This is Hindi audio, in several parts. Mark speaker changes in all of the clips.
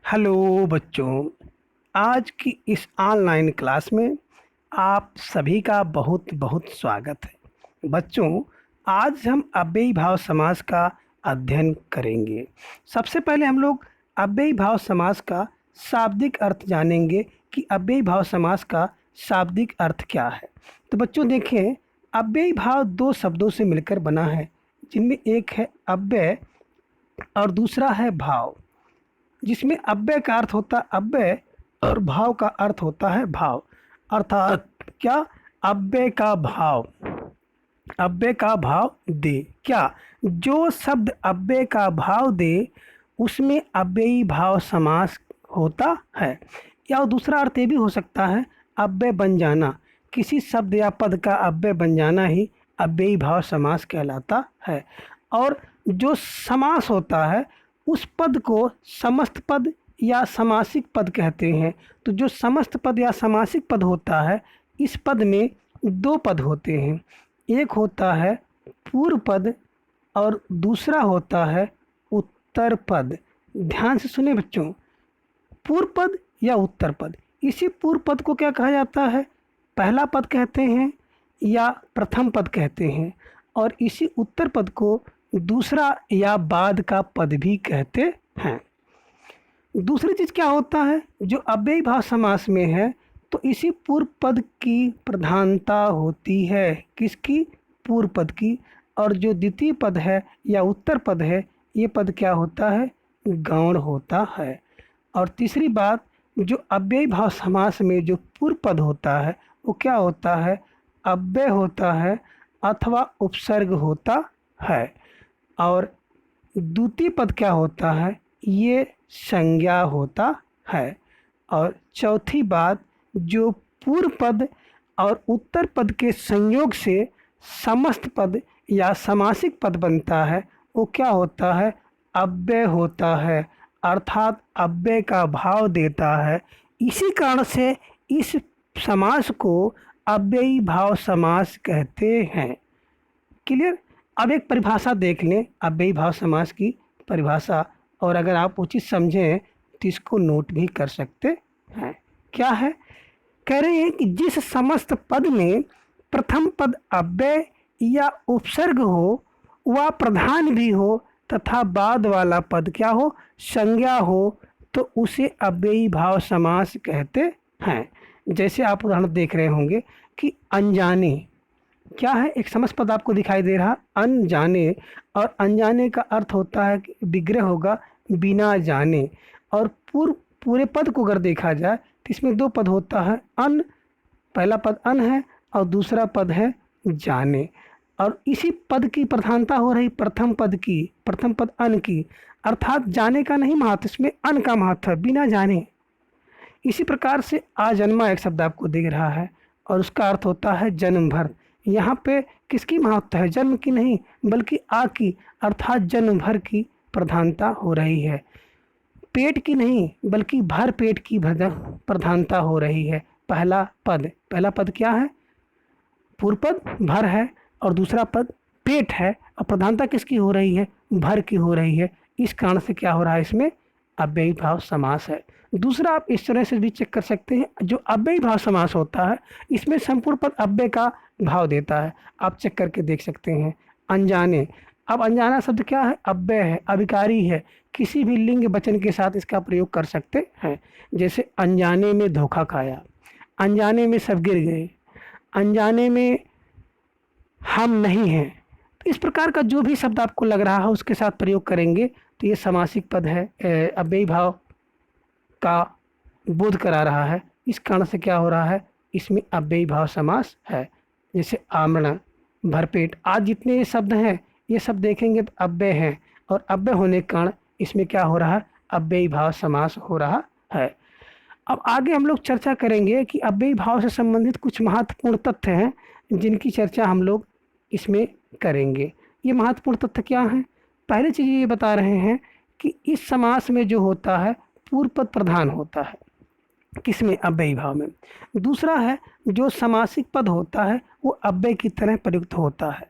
Speaker 1: हेलो बच्चों, आज की इस ऑनलाइन क्लास में आप सभी का बहुत बहुत स्वागत है। बच्चों, आज हम अव्ययी भाव समास का अध्ययन करेंगे। सबसे पहले हम लोग अव्ययी भाव समास का शाब्दिक अर्थ जानेंगे कि अव्ययी भाव समास का शाब्दिक अर्थ क्या है। तो बच्चों देखें, अव्ययी भाव दो शब्दों से मिलकर बना है, जिनमें एक है अव्यय और दूसरा है भाव। जिसमें अव्यय का अर्थ होता है अव्यय और भाव का अर्थ होता है भाव। अर्थात क्या? अव्यय का भाव, अव्यय का भाव दे। क्या? जो शब्द अव्यय का भाव दे उसमें अव्ययी भाव समास होता है। या दूसरा अर्थ ये भी हो सकता है अव्यय बन जाना, किसी शब्द या पद का अव्यय बन जाना ही अव्ययी भाव समास कहलाता है। और जो समास होता है उस पद को समस्त पद या समासिक पद कहते हैं। तो जो समस्त पद या समासिक पद होता है, इस पद में दो पद होते हैं। एक होता है पूर्व पद और दूसरा होता है उत्तर पद। ध्यान से सुने बच्चों, पूर्व पद या उत्तर पद। इसी पूर्व पद को क्या कहा जाता है? पहला पद कहते हैं या प्रथम पद कहते हैं। और इसी उत्तर पद को दूसरा या बाद का पद भी कहते हैं। दूसरी चीज़ क्या होता है, जो अव्ययी भाव समास में है तो इसी पूर्व पद की प्रधानता होती है। किसकी? पूर्व पद की। और जो द्वितीय पद है या उत्तर पद है, ये पद क्या होता है? गौण होता है। और तीसरी बात, जो अव्ययी भाव समास में जो पूर्व पद होता है वो क्या होता है? अव्यय होता है अथवा उपसर्ग होता है। और द्वितीय पद क्या होता है? ये संज्ञा होता है। और चौथी बात, जो पूर्व पद और उत्तर पद के संयोग से समस्त पद या समासिक पद बनता है, वो क्या होता है? अव्यय होता है, अर्थात अव्यय का भाव देता है। इसी कारण से इस समास को अव्ययी भाव समास कहते हैं। क्लियर? अब एक परिभाषा देख लें, अव्ययी भाव समास की परिभाषा, और अगर आप उचित समझें तो इसको नोट भी कर सकते हैं। क्या है? कह रहे हैं कि जिस समस्त पद में प्रथम पद अव्यय या उपसर्ग हो, वह प्रधान भी हो तथा बाद वाला पद क्या हो? संज्ञा हो, तो उसे अव्ययी भाव समास कहते हैं। जैसे आप उदाहरण देख रहे होंगे कि अनजाने क्या है? एक समस्त पद आपको दिखाई दे रहा, अनजाने। और अनजाने का अर्थ होता है कि विग्रह होगा बिना जाने। और पूरे पद को अगर देखा जाए तो इसमें दो पद होता है अन, पहला पद अन है और दूसरा पद है जाने। और इसी पद की प्रधानता हो रही प्रथम पद की, प्रथम पद अन की। अर्थात जाने का नहीं महत्व, इसमें अन का महत्व है, बिना जाने। इसी प्रकार से आजन्मा एक शब्द आपको दिख रहा है और उसका अर्थ होता है जन्म भर। यहाँ पे किसकी महत्व है? जन्म की नहीं बल्कि आ की, अर्थात जन्म भर की प्रधानता हो रही है। पेट की नहीं बल्कि भर पेट की प्रधानता हो रही है। पहला पद क्या है? पूर्व पद भर है और दूसरा पद पेट है, और प्रधानता किसकी हो रही है? भर की हो रही है। इस कारण से क्या हो रहा है? इसमें अव्ययी भाव समास है। दूसरा आप इस तरह से भी चेक कर सकते हैं, जो अव्ययी भाव समास होता है इसमें संपूर्ण पद अव्यय का भाव देता है। आप चेक करके देख सकते हैं। अनजाने, अब अनजाना शब्द क्या है? अव्यय है, अभिकारी है। किसी भी लिंग वचन के साथ इसका प्रयोग कर सकते हैं। जैसे अनजाने में धोखा खाया, अनजाने में सब गिर गए, अनजाने में हम नहीं हैं। तो इस प्रकार का जो भी शब्द आपको लग रहा है उसके साथ प्रयोग करेंगे तो ये समासिक पद है, अव्ययी भाव का बोध करा रहा है। इस कारण से क्या हो रहा है? इसमें अव्ययी भाव समास है। जैसे आमरण, भरपेट आदि जितने ये शब्द हैं, ये सब देखेंगे तो अव्यय हैं, और अव्यय होने के कारण इसमें क्या हो रहा है? अव्ययी भाव समास हो रहा है। अब आगे हम लोग चर्चा करेंगे कि अव्ययी भाव से संबंधित कुछ महत्वपूर्ण तथ्य हैं जिनकी चर्चा हम लोग इसमें करेंगे। ये महत्वपूर्ण तथ्य क्या हैं? पहली चीज़ ये बता रहे हैं कि इस समास में जो होता है पूर्व पद प्रधान होता है। किसमें? अव्ययी भाव में। दूसरा है, जो समासिक पद होता है वो अव्यय की तरह प्रयुक्त होता है।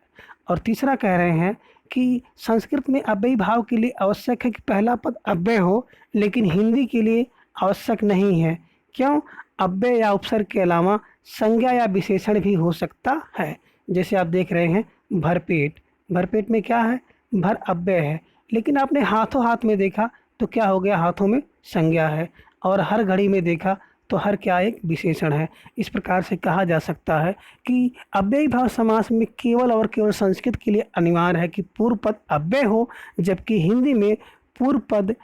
Speaker 1: और तीसरा कह रहे हैं कि संस्कृत में अव्ययी भाव के लिए आवश्यक है कि पहला पद अव्यय हो, लेकिन हिंदी के लिए आवश्यक नहीं है। क्यों? अव्यय या उपसर्ग के अलावा संज्ञा या विशेषण भी हो सकता है। जैसे आप देख रहे हैं भरपेट, भरपेट में क्या है? भर अव्यय है, लेकिन आपने हाथों हाथ में देखा तो क्या हो गया? हाथों में संज्ञा है। और हर घड़ी में देखा तो हर क्या एक विशेषण है। इस प्रकार से कहा जा सकता है कि अव्ययी भाव समास में केवल और केवल संस्कृत के लिए अनिवार्य है कि पूर्व पद अव्यय हो, जबकि हिंदी में पूर्व पद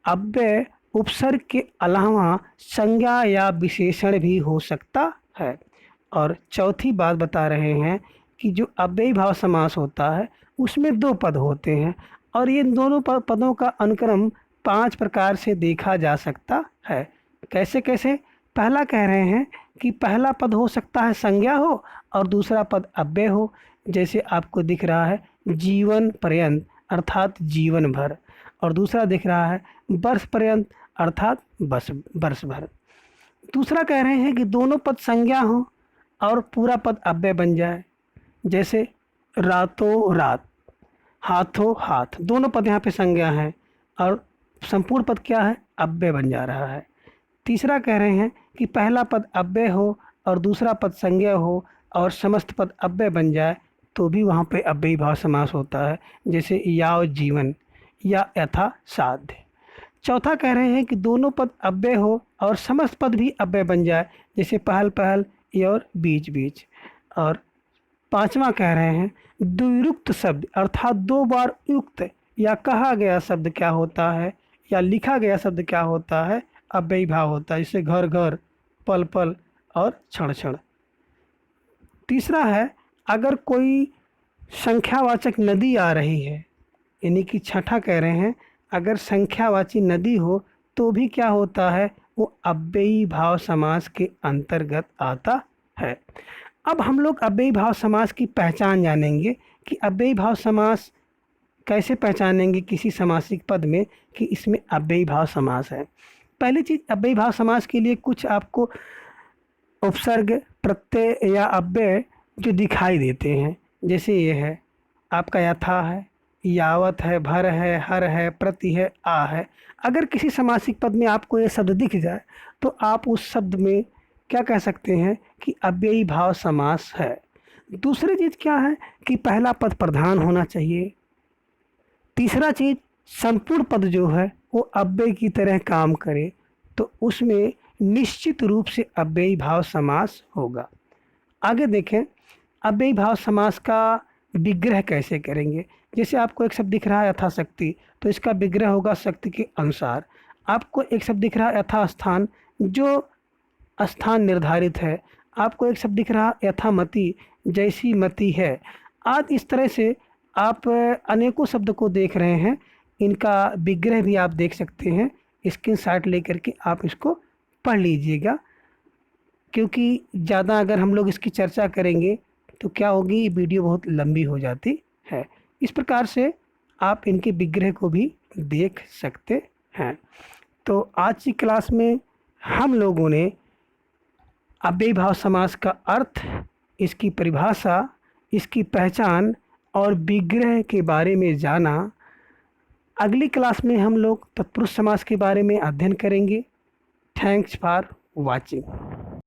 Speaker 1: अव्यय उपसर्ग के अलावा संज्ञा या विशेषण भी हो सकता है। और चौथी बात बता रहे हैं कि जो अव्ययी भाव समास होता है उसमें दो पद होते हैं, और ये दोनों पदों का अनुक्रम 5 प्रकार से देखा जा सकता है। कैसे कैसे? पहला कह रहे हैं कि पहला पद हो सकता है संज्ञा हो और दूसरा पद अव्यय हो। जैसे आपको दिख रहा है जीवन पर्यंत अर्थात जीवन भर, और दूसरा दिख रहा है वर्ष पर्यंत अर्थात वर्ष भर। दूसरा कह रहे हैं कि दोनों पद संज्ञा हो और पूरा पद अव्यय बन जाए। जैसे रातों रात, हाथों हाथ, दोनों पद यहाँ पे संज्ञा है और संपूर्ण पद क्या है? अव्यय बन जा रहा है। तीसरा कह रहे हैं कि पहला पद अव्यय हो और दूसरा पद संज्ञा हो और समस्त पद अव्यय बन जाए तो भी वहाँ पे अव्ययी भाव समास होता है। जैसे याव जीवन या यथा साध्य। चौथा कह रहे हैं कि दोनों पद अव्यय हो और समस्त पद भी अव्यय बन जाए, जैसे पहल पहल और बीच बीच। और पांचवा कह रहे हैं द्विरुक्त शब्द अर्थात दो बार युक्त या कहा गया शब्द क्या होता है या लिखा गया शब्द क्या होता है? अव्ययी भाव होता है। जैसे घर घर, पल पल और क्षण क्षण। तीसरा है अगर कोई संख्यावाचक नदी आ रही है, यानी कि छठा कह रहे हैं अगर संख्यावाची नदी हो तो भी क्या होता है? वो अव्ययी भाव समास के अंतर्गत आता है। अब हम लोग अव्ययी भाव समास की पहचान जानेंगे कि अव्ययी भाव समास कैसे पहचानेंगे किसी समासिक पद में कि इसमें अव्ययी भाव समास है। पहली चीज़, अव्ययी भाव समास के लिए कुछ आपको उपसर्ग, प्रत्यय या अव्यय जो दिखाई देते हैं। जैसे ये है आपका यथा है, यावत है, भर है, हर है, प्रति है, आ है। अगर किसी समासिक पद में आपको ये शब्द दिख जाए तो आप उस शब्द में क्या कह सकते हैं कि अव्ययी भाव समास है। दूसरी चीज़ क्या है कि पहला पद प्रधान होना चाहिए। तीसरा चीज़, संपूर्ण पद जो है वो अव्यय की तरह काम करे तो उसमें निश्चित रूप से अव्ययी भाव समास होगा। आगे देखें अव्ययी भाव समास का विग्रह कैसे करेंगे। जैसे आपको एक शब्द दिख रहा है यथाशक्ति, तो इसका विग्रह होगा शक्ति के अनुसार। आपको एक शब्द दिख रहा है यथास्थान, जो स्थान निर्धारित है। आपको एक शब्द दिख रहा है यथामति, जैसी मति है। आज इस तरह से आप अनेकों शब्द को देख रहे हैं, इनका विग्रह भी आप देख सकते हैं। स्क्रीनशॉट लेकर के आप इसको पढ़ लीजिएगा, क्योंकि ज़्यादा अगर हम लोग इसकी चर्चा करेंगे तो क्या होगी, ये वीडियो बहुत लंबी हो जाती है। इस प्रकार से आप इनके विग्रह को भी देख सकते हैं। तो आज की क्लास में हम लोगों ने अव्ययी भाव समास का अर्थ, इसकी परिभाषा, इसकी पहचान और विग्रह के बारे में जाना। अगली क्लास में हम लोग तत्पुरुष समास के बारे में अध्ययन करेंगे। Thanks for watching.